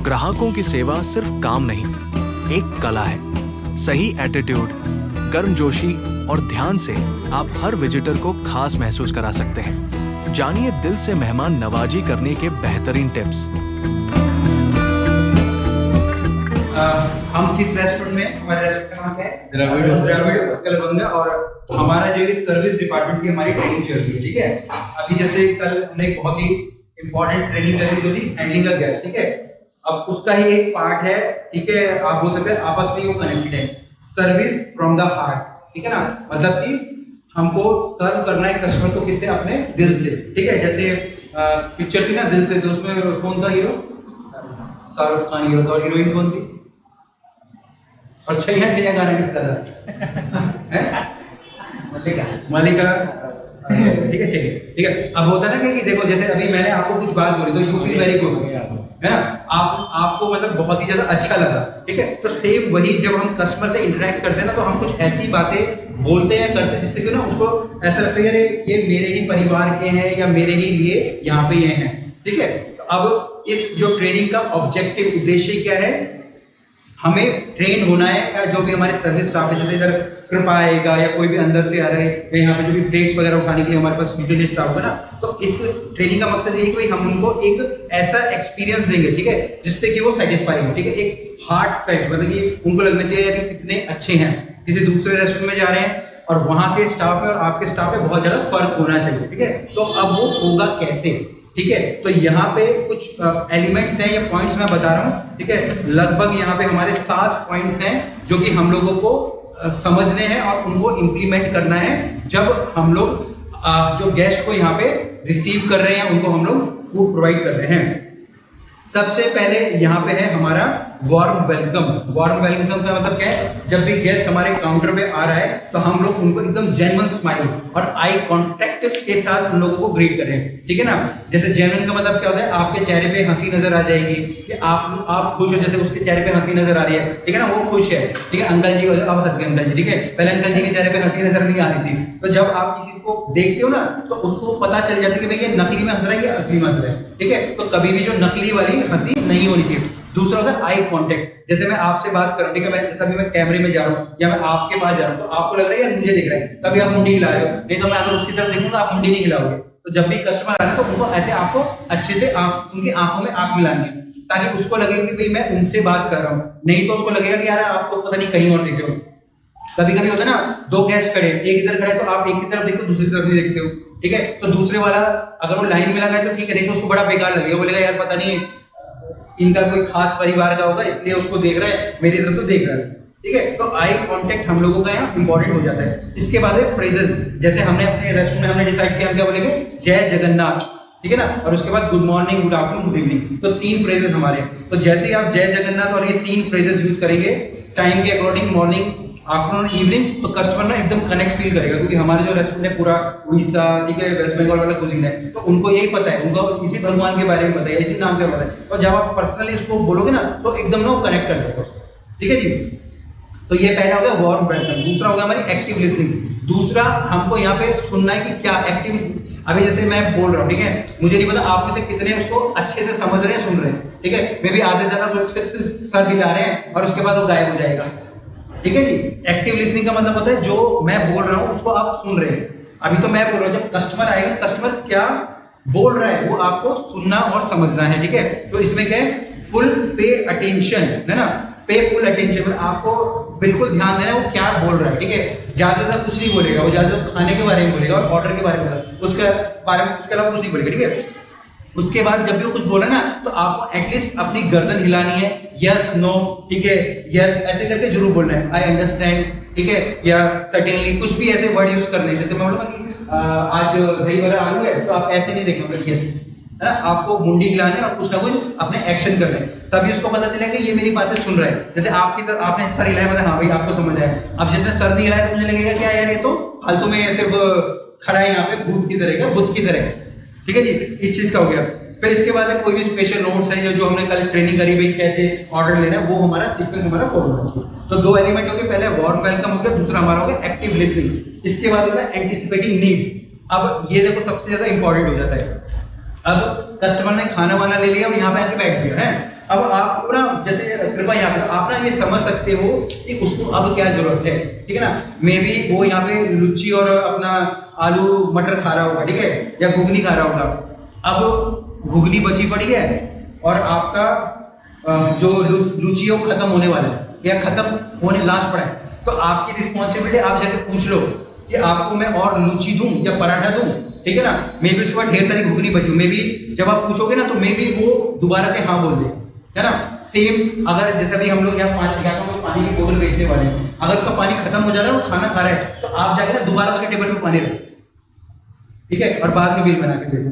ग्राहकों की सेवा सिर्फ काम नहीं, एक कला है। सही एटीट्यूड, गर्मजोशी और ध्यान से आप हर विजिटर को खास महसूस करा सकते हैं। जानिए दिल से मेहमान नवाजी करने के बेहतरीन टिप्स। हम किस रेस्टोरेंट में, हमारे रेस्टोरेंट का नाम क्या है? द्रविड़ उत्कल बंगा। और हमारा जो सर्विस डिपार्टमेंट की हमारी ट्रेनिंग चल रही है, ठीक है। अभी जैसे कल हमने एक बहुत ही इंपॉर्टेंट ट्रेनिंग करी जो थी हैंडलिंग अ गेस्ट, ठीक है। अब उसका ही एक पार्ट है, ठीक है, आप बोल सकते हैं आपस में वो कनेक्टेड है। सर्विस फ्रॉम द हार्ट, ठीक है ना, मतलब कि हमको सर्व करना है कस्टमर को किससे, अपने दिल से, ठीक है। जैसे पिक्चर थी ना दिल से, तो उसमें कौन था हीरो? शाहरुख खान हीरो था। और हीरोइन कौन थी? और छैया छैया गाना किसका था? मलिका। ठीक है, चलिए, ठीक है। अब होता है ना कि देखो, जैसे अभी मैंने आपको कुछ बात बोली तो यू फील वेरी गुड, है ना, आपको मतलब बहुत ही ज्यादा अच्छा लगा, ठीक है। तो सेम वही जब हम कस्टमर से इंटरेक्ट करते हैं ना, तो हम कुछ ऐसी बातें बोलते हैं, करते हैं जिससे कि ना उसको ऐसा लगता है यार ये मेरे ही परिवार के हैं या मेरे ही लिए यहाँ पे ये हैं, ठीक है। तो अब इस जो ट्रेनिंग का ऑब्जेक्टिव, उद्देश्य क्या है, हमें ट्रेन होना है, या जो भी हमारे सर्विस स्टाफ है, जैसे इधर कृपा आएगा या कोई भी अंदर से आ रहा है, यहाँ पे जो भी प्लेट्स वगैरह उठाने के लिए हमारे पास यूटिलिटी स्टाफ होगा ना, तो इस ट्रेनिंग का मकसद ये है कि भाई हम उनको एक ऐसा एक्सपीरियंस देंगे, ठीक है, जिससे कि वो सेटिस्फाई हो, ठीक है। एक हार्ट फैक्ट, मतलब कि उनको लगना चाहिए यार कितने अच्छे हैं। किसी दूसरे रेस्टोरेंट में जा रहे हैं और वहाँ के स्टाफ में और आपके स्टाफ में बहुत ज्यादा फर्क होना चाहिए, ठीक है। तो अब वो होगा कैसे, ठीक है। तो यहाँ पे कुछ एलिमेंट्स हैं या पॉइंट्स मैं बता रहा हूँ, ठीक है। लगभग यहाँ पे हमारे 7 पॉइंट्स हैं जो कि हम लोगों को समझने हैं और उनको इम्प्लीमेंट करना है जब हम लोग जो गेस्ट को यहाँ पे रिसीव कर रहे हैं, उनको हम लोग फूड प्रोवाइड कर रहे हैं। सबसे पहले यहाँ पे है हमारा वार्म वेलकम। वार्म वेलकम का मतलब क्या है? जब भी गेस्ट हमारे काउंटर पे आ रहा है तो हम लोग उनको एकदम जेन्युइन स्माइल और आई कांटेक्ट के साथ उन लोगों को ग्रीट करें, ठीक है ना। जैसे जेन्युइन का मतलब क्या होता है? आपके चेहरे पे हंसी नजर आ जाएगी कि आप खुश हो, जैसे उसके चेहरे पे हंसी नजर आ रही है, ठीक है ना, वो खुश है, ठीक है। अंकल जी अब हंस गए अंकल जी, ठीक है। पहले अंकल जी के चेहरे पे हंसी नजर नहीं आ रही थी। तो जब आप किसी को देखते हो ना, तो उसको पता चल जाता है कि भाई ये नकली में हंस रहा है या असली में हंस रहा है, ठीक है। तो कभी भी जो नकली वाली हंसी नहीं होनी चाहिए। दूसरा होता है आई कांटेक्ट। जैसे मैं आपसे बात कर रहा हूँ, ठीक है, मैं जैसे अभी मैं कैमरे में जा रहा हूँ या मैं आपके पास जा रहा हूँ, तो आपको लग रहा है यार मुझे दिख रहा है, तभी आप मुंडी हिला रहे हो। नहीं तो मैं अगर उसकी तरफ देखूँ तो आप मुंडी नहीं हिलाओगे। तो जब भी कस्टमर आ रहे हैं तो उनको ऐसे आपको अच्छे से उनकी आंखों में आंख मिलानी है, ताकि उसको लगेगा कि भाई मैं उनसे बात कर रहा हूँ। नहीं तो उसको लगेगा कि यार आपको पता नहीं कहीं और देखे हो। कभी कभी होता है ना, 2 गेस्ट खड़े, एक इधर खड़े तो आप एक की तरफ देखते हो, दूसरी तरफ नहीं देखते हो, ठीक है। तो दूसरे वाला अगर वो लाइन में लगा है तो ठीक है, नहीं तो उसको बड़ा बेकार लगेगा, बोलेगा यार पता नहीं इनका कोई खास परिवार का होगा इसलिए उसको देख रहा है, मेरी तरफ तो देख रहा है, ठीक है। तो आई कांटेक्ट हम लोगों का यहाँ इंपॉर्टेंट हो जाता है। इसके बाद है फ्रेजेस। जैसे हमने अपने रेस्टोरेंट में हमने डिसाइड किया हम क्या बोलेंगे, जय जगन्नाथ, ठीक है ना। और उसके बाद good morning, good afternoon, good evening. तो 3 फ्रेजेस हमारे। तो जैसे ही आप जय जगन्नाथ और ये 3 फ्रेजेस यूज करेंगे टाइम के अकॉर्डिंग, मॉर्निंग, आफ्टरनून, इवनिंग, तो कस्टमर ना एकदम कनेक्ट फील करेगा, क्योंकि हमारे जो रेस्टोरेंट है पूरा उड़ीसा, ठीक है, वेस्ट बंगाल वाला कुजीन है, तो उनको यही पता है, उनको इसी भगवान के बारे में पता है, इसी नाम के पता है। और जब आप पर्सनली उसको बोलोगे ना तो एकदम ना कनेक्ट कर देगा, ठीक है जी। तो ये पहला हो गया वार्म वेलकम। दूसरा हो गया हमारी एक्टिव लिसनिंग। दूसरा हमको यहाँ पे सुनना है कि क्या एक्टिव, अभी जैसे मैं बोल रहा हूँ, ठीक है, मुझे नहीं पता आप में से कितने उसको अच्छे से समझ रहे हैं, सुन रहे हैं, ठीक है। मे भी आधे से ज्यादा लोग सिर्फ सर हिला रहे हैं और उसके बाद वो गायब हो जाएगा, ठीक है जी। एक्टिव लिसनिंग का मतलब होता है जो मैं बोल रहा हूँ उसको आप सुन रहे हैं। अभी तो मैं बोल रहा हूँ, जब कस्टमर आएगा, कस्टमर क्या बोल रहा है वो आपको सुनना और समझना है, ठीक है। तो इसमें क्या है, फुल पे अटेंशन, है ना, पे फुल अटेंशन, मतलब आपको बिल्कुल ध्यान देना है वो क्या बोल रहा है, ठीक है। ज्यादा से कुछ नहीं बोलेगा, वो ज्यादा खाने के बारे में बोलेगा और ऑर्डर के बारे में बोलेगा, उसके बारे में, उसके अलावा कुछ नहीं बोलेगा, ठीक है। उसके बाद जब भी वो कुछ बोला ना, तो आपको एटलीस्ट अपनी गर्दन हिलानी है, यस नो, ठीक है, यस ऐसे करके जरूर बोलना है, आई अंडरस्टैंड, ठीक है, या सर्टेनली, कुछ भी ऐसे वर्ड यूज करने। जैसे मैं बोलूँगा कि आज दही वड़ा आलू है, तो आप ऐसे नहीं देखना, यस, है ना, आपको मुंडी हिलाने और कुछ ना कुछ अपने एक्शन करने, तभी उसको पता चलेगा कि ये मेरी बातें सुन रहा है। जैसे आपकी तरफ आपने सर हिलाया, मतलब हाँ भाई आपको समझ आया। अब जिसने सर नहीं हिलाया तो मुझे लगेगा क्या यार ये तो फालतू में सिर्फ खड़ा है यहाँ पे भूत की तरह, बुत की तरह, ठीक है जी। इस चीज का हो गया। फिर इसके बाद कोई भी स्पेशल नोट्स है जो हमने कल ट्रेनिंग करी भाई कैसे ऑर्डर लेना है, वो हमारा सीक्वेंस हमारा फॉलो होना चाहिए। तो 2 एलिमेंट हो गए, पहले वार्म वेलकम हो गया, दूसरा हमारा हो गया एक्टिव लिसनिंग। इसके बाद होता है एंटिसिपेटिंग नीड। अब ये देखो सबसे ज्यादा इंपॉर्टेंट हो जाता है। अब कस्टमर ने खाना वाना ले लिया और यहाँ पे आके बैठ गया है, अब आपको ना जैसे कृपा यहाँ पे आप ना ये समझ सकते हो कि उसको अब क्या जरूरत है, ठीक है ना। मे बी वो यहाँ पे लुच्ची और अपना आलू मटर खा रहा होगा, ठीक है, या घुगनी खा रहा होगा। अब घुगनी बची पड़ी है और आपका जो लुची है वो खत्म होने वाला है या खत्म होने लास्ट पड़ा है, तो आपकी रिस्पॉन्सिबिलिटी आप जाके पूछ लो कि आपको मैं और लुची दूं या पराठा दूं, ठीक है ना। मे बी उसके बाद ढेर सारी घुगनी बची, मे बी जब आप पूछोगे ना तो मे बी वो दोबारा से हाँ बोल दे, है ना। सेम अगर जैसे भी हम लोग यहाँ पानी की बोतल बेचने वाले हैं, अगर उसका पानी खत्म हो जा रहा है, वो खाना खा रहा है, तो आप जाके ना दोबारा उसके टेबल पे पानी रखो, ठीक है, और बाद में बिल बना के देखो।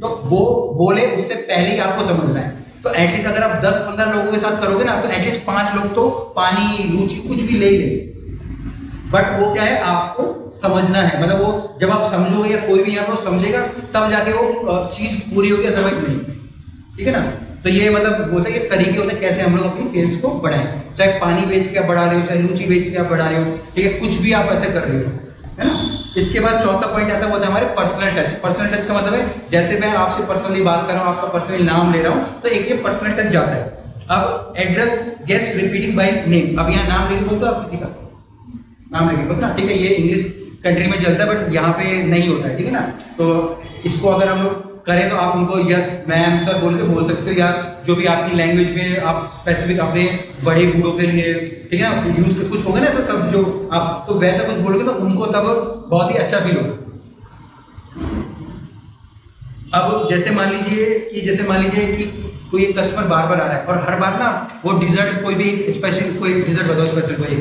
तो वो बोले उससे पहले ही आपको समझना है। तो एटलीस्ट अगर आप 10-15 लोगों के साथ करोगे ना तो एटलीस्ट 5 लोग तो पानी लूची कुछ भी ले ले, बट वो क्या है आपको समझना है, मतलब वो जब आप समझोगे या कोई भी यहाँ पर समझेगा तब जाके वो चीज पूरी होगी, अदरवाइज नहीं, ठीक है ना। तो ये मतलब बोलते हैं कि तरीके होते हैं कैसे हम लोग अपनी सेल्स को बढ़ाएं, चाहे पानी बेच के आप बढ़ा रहे हो, चाहे लूची बेच के आप बढ़ा रहे हो, ठीक है, कुछ भी आप ऐसे कर रहे हो, है ना। इसके बाद चौथा पॉइंट आता है वो हमारे पर्सनल टच। पर्सनल टच का मतलब है जैसे मैं आपसे पर्सनली बात कर रहा हूँ, आपका पर्सनली नाम ले रहा हूँ, तो एक ये पर्सनल टच जाता है। अब address guest repeating by name, अब यहाँ नाम लेके बोलते हो आप किसी का नाम लेके बोलते ना, ठीक है, ये इंग्लिश कंट्री में चलता है बट यहाँ पे नहीं होता है, ठीक है ना। तो इसको अगर हम लोग करें तो आप उनको यस मैम सर बोल के बोल सकते हो, या जो भी आपकी लैंग्वेज में आप स्पेसिफिक अपने बड़े बूढ़ों के लिए, ठीक है ना, यूज कुछ होगा ना ऐसा शब्द जो आप तो वैसा कुछ बोलोगे तो उनको तब बहुत ही अच्छा फील होगा। अब जैसे मान लीजिए कि कोई एक कस्टमर बार बार आ रहा है और हर बार ना वो डिजर्ट कोई भी स्पेशल कोई डिजर्ट बताओ, स्पेशल कोई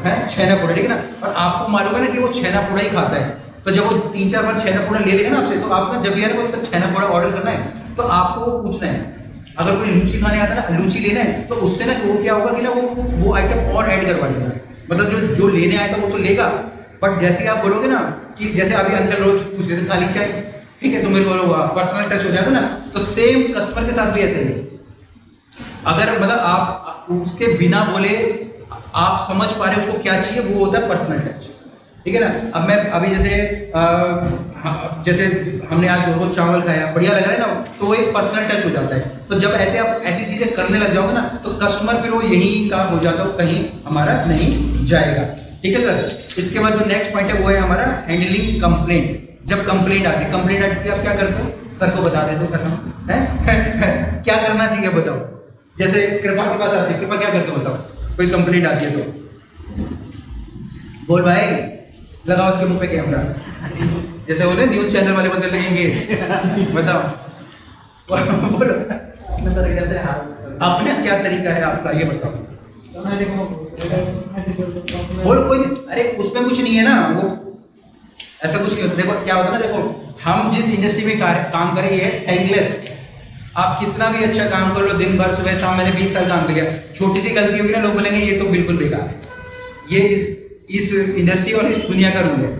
है छेना पोड़ा, ठीक है ना, और आपको मालूम है ना कि वो छेना पोड़ा ही खाता है, तो जब वो 3-4 बार छेना पोड़ा ले लेगा ना आपसे, तो आप ना जब भी यार सर छेना पोड़ा ऑर्डर करना है तो आपको वो पूछना है। अगर कोई लूची खाने आता है ना, लूची लेना है, तो उससे ना वो क्या होगा कि ना वो आइटम और ऐड करवा लेगा, मतलब जो लेने आया था वो तो लेगा, बट जैसे आप बोलोगे ना कि जैसे अभी अंकल रोज पूछ रहे थे खाली चाय, ठीक है, तो मेरे को पर्सनल टच हो जाता ना, तो सेम कस्टमर के साथ भी ऐसे ही। अगर मतलब आप उसके बिना बोले आप समझ पा रहे हो उसको क्या चाहिए, वो होता है पर्सनल टच, ठीक है ना। अब मैं अभी जैसे हमने आज वो चावल खाया, बढ़िया लग रहा है ना, तो वो एक पर्सनल टच हो जाता है। तो जब ऐसे आप ऐसी चीजें करने लग जाओगे ना तो कस्टमर फिर वो यही का हो जाता है, कहीं हमारा नहीं जाएगा, ठीक है सर। इसके बाद जो नेक्स्ट पॉइंट है वो है हमारा हैंडलिंग कंप्लेंट। जब कंप्लेंट आती है आप क्या करते हो, सर को बता देते हो, खत्म है क्या करना चाहिए बताओ। जैसे कृपा के पास आती है, कृपा क्या करते हो बताओ, कोई कंप्लेंट आती है तो बोल भाई लगाओ उसके मुंह पे कैमरा, जैसे बोले न्यूज चैनल वाले बंदे लगेंगे, बताओ बोलो अपने तरीके से अपने क्या तरीका है आपका, ये बताओ। बोलो कोई नहीं, अरे उसमें कुछ नहीं है ना, वो ऐसा कुछ नहीं होता। देखो क्या होता है ना, देखो हम जिस इंडस्ट्री में काम करें ये है थैंकलेस। आप कितना भी अच्छा काम कर लो, दिन भर सुबह शाम, मैंने 20 साल काम किया, छोटी सी गलती होगी ना लोग बोलेंगे ये तो बिल्कुल बेकार है। ये इस इंडस्ट्री और इस दुनिया का रूल है,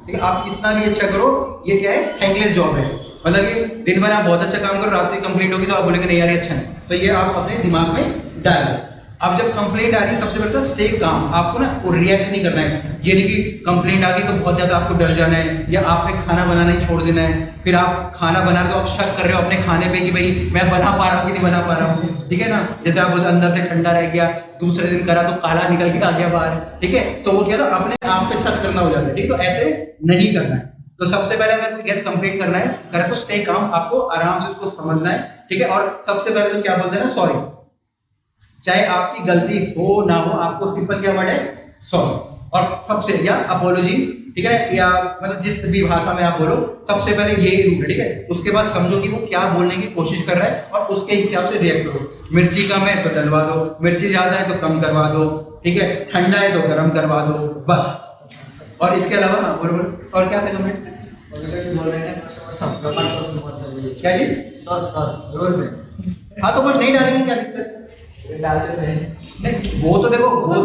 ठीक है। आप कितना भी अच्छा करो, ये क्या है, थैंकलेस जॉब है, मतलब कि दिन भर आप बहुत अच्छा काम करो, रात में कंप्लेंट होगी तो आप बोलेंगे नहीं यार ये अच्छा नहीं, तो ये आप अपने दिमाग में डालो। अब जब कंप्लेंट आ रही है सबसे पहले तो स्टे काम, आपको ना रिएक्ट नहीं करना है। ये नहीं कि कंप्लेंट आ गई तो बहुत ज्यादा आपको डर जाना है या आपने खाना बनाना ही छोड़ देना है, फिर आप खाना बना रहे हो तो आप शक कर रहे हो अपने खाने पे कि भाई मैं बना पा रहा हूँ कि नहीं बना पा रहा हूँ, ठीक है ना। जैसे आप बोलते अंदर से ठंडा रह गया, दूसरे दिन करा तो काला निकल के आ गया बाहर, ठीक है, तो वो क्या था अपने आप पे शक करना हो जाता है, ठीक है। तो ऐसे नहीं करना है। तो सबसे पहले अगर गैस कंप्लीट करना है करे तो स्टे काम, आपको आराम से उसको समझना है, ठीक है। और सबसे पहले तो क्या बोलते हैं ना, सॉरी, चाहे आपकी गलती हो ना हो, आपको सिंपल क्या वर्ड है, सॉरी, और सबसे या अपोलॉजी, ठीक है, या मतलब जिस भी भाषा में आप बोलो सबसे पहले यही रूल है, ठीक है। उसके बाद समझो कि वो क्या बोलने की कोशिश कर रहा है और उसके हिसाब से रिएक्ट करो। मिर्ची कम है तो डलवा दो, मिर्ची ज्यादा है तो कम करवा दो, ठीक है, ठंडा है तो गर्म करवा दो, बस। और इसके अलावा हाँ बोलो, और क्या था कमेंट क्या जी, रोल में हाँ तो बस नहीं डालेंगे, क्या दिक्कत नहीं, वो तो देखो वो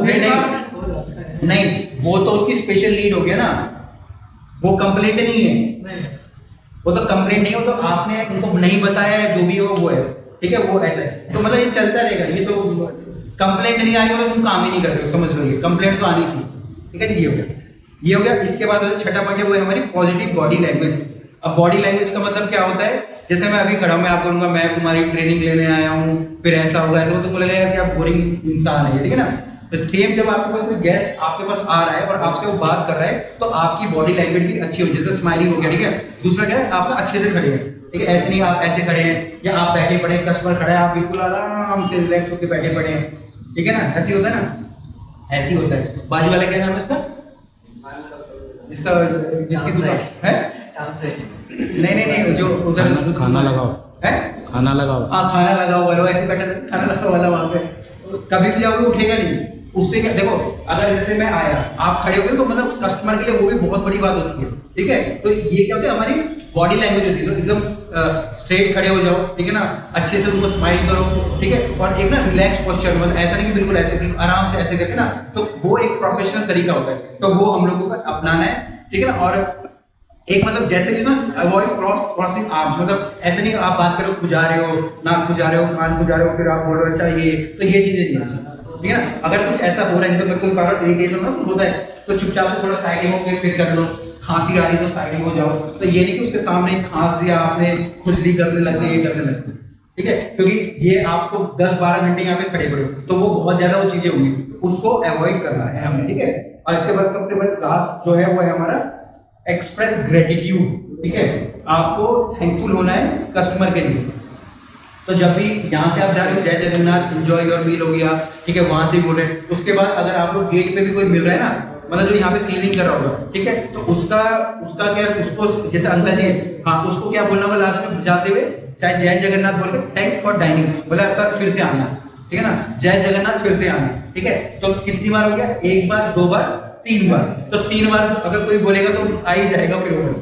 नहीं, वो तो उसकी स्पेशल नीड हो गया ना, वो कंप्लेंट नहीं है, वो तो कंप्लेंट नहीं हो, तो आपने उनको नहीं बताया है, जो भी हो वो है, ठीक है, वो ऐसा है। तो मतलब ये चलता रहेगा, ये तो कंप्लेंट नहीं आ रही मतलब तुम काम ही नहीं कर रहे हो, समझ लो, ये कंप्लेंट तो आनी चाहिए, ठीक है जी। ये हो गया। इसके बाद छठा पॉइंट है वो है हमारी पॉजिटिव बॉडी लैंग्वेज। अब बॉडी लैंग्वेज का मतलब क्या होता है, जैसे मैं अभी खड़ा हूं, मैं आपको बोलूंगा मैं तुम्हारी ट्रेनिंग लेने आया हूँ, फिर ऐसा होगा ऐसा होगा, तो बोलेगा यार क्या बोरिंग इंसान है, ठीक है ना। तो सेम जब आपके पास कोई गेस्ट आपके पास आ रहा है और आपसे वो बात कर रहा है, तो आपकी बॉडी लैंग्वेज भी अच्छी हो, जैसे स्माइलिंग हो गया, ठीक है। दूसरा क्या है, आप ना अच्छे से खड़े हैं, ठीक है, ऐसे नहीं आप ऐसे खड़े हैं या आप बैठे पड़े, कस्टमर खड़ा है आप बिल्कुल आराम से रिलैक्स होकर बैठे पड़े हैं, ठीक है ना, ऐसे होता है ना, ऐसे ही होता है। बाजू वाला क्या नाम है उसका, जिसका जिसकी दुकान है, काम से नहीं जो उधर खाना लगाओ है, खाना लगाओ, हाँ खाना लगाओ वाला, ऐसे बैठा था, खाना लगाओ वाला वहाँ पे, कभी भी जाओगे उठेगा नहीं। उससे क्या, देखो अगर जैसे मैं आया आप खड़े हो गए तो मतलब कस्टमर के लिए वो भी बहुत बड़ी बात होती है, ठीक है। तो ये क्या होता है, हमारी बॉडी लैंग्वेज होती है, तो एकदम स्ट्रेट खड़े हो जाओ, ठीक है ना, अच्छे से उनको स्माइल करो, ठीक है, और एक ना रिलैक्स पोस्चर, मतलब ऐसा नहीं कि बिल्कुल ऐसे, बिल्कुल आराम से ऐसे करके ना, तो वो एक प्रोफेशनल तरीका होता है, तो वो हम लोगों को अपनाना है, ठीक है ना। और एक मतलब जैसे भी ना अवॉइड क्रॉसिंग आर्म्स, मतलब ऐसे नहीं आप बात करो खुजा रहे हो, नाक खुजा रहे हो, कान खुजा रहे हो, फिर आप बोल रहे हो अच्छा ये, तो ये चीजें नहीं है, ठीक है ना। अगर कुछ ऐसा हो रहा है जैसे मेरे को बार इरिटेशन ना कुछ होता है, तो चुपचाप से थोड़ा साइडिंग होकर फिर कर लो, खांसी आ रही तो साइडिंग हो जाओ, तो ये नहीं कि उसके सामने खांस दिया आपने, खुजली करने लग गए, ये करने लग गए, ठीक है, क्योंकि ये आपको 10-12 घंटे यहाँ पे खड़े पड़े हो, तो वो बहुत ज्यादा वो चीजें होंगी, उसको अवॉइड करना है हमें, ठीक है। और इसके बाद सबसे बड़ा लास्ट जो है वो है हमारा एक्सप्रेस ग्रेटिट्यूड, ठीक है, आपको थैंकफुल होना है कस्टमर के लिए। तो जब भी यहाँ से आप जा रहे हो, जय जगन्नाथ, एंजॉय योर मील हो गया, ठीक है, वहां से ही बोले। उसके बाद अगर आप लोग गेट पे भी कोई मिल रहा है ना, मतलब जो यहाँ पे क्लीनिंग कर रहा होगा, ठीक है, तो उसका क्या, उसको जैसे अंकल जी, हाँ उसको क्या बोलना होगा लास्ट में जाते हुए, चाहे जय जगन्नाथ बोल के थैंक फॉर डाइनिंग, बोला सर फिर से आना, ठीक है ना, जय जगन्नाथ फिर से आना, ठीक है। तो कितनी बार हो गया, 1 बार 2 बार 3 बार, तो 3 बार अगर कोई बोलेगा तो आ ही जाएगा फिर वो,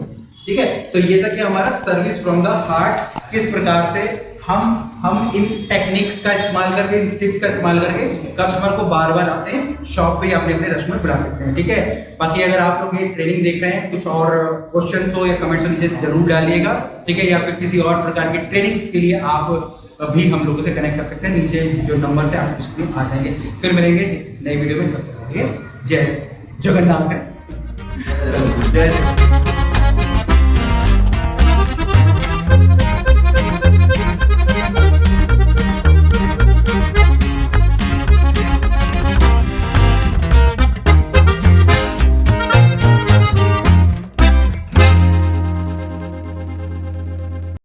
ठीक है। तो ये था कि हमारा सर्विस फ्रॉम द हार्ट, किस प्रकार से हम इन टेक्निक्स का इस्तेमाल करके, इन टिप्स का इस्तेमाल करके कस्टमर को बार बार अपने शॉप पे या अपने रेस्टोरेंट बुला सकते हैं, ठीक है। बाकी अगर आप लोग ये ट्रेनिंग देख रहे हैं, कुछ और क्वेश्चन हो या कमेंट्स नीचे जरूर डालिएगा, ठीक है, या फिर किसी और प्रकार की ट्रेनिंग्स के लिए आप भी हम लोगों से कनेक्ट कर सकते हैं, नीचे जो नंबर से आप स्क्रीन आ जाएंगे। फिर मिलेंगे नई वीडियो में, ठीक है। जय जगन्नाथ, जय जय।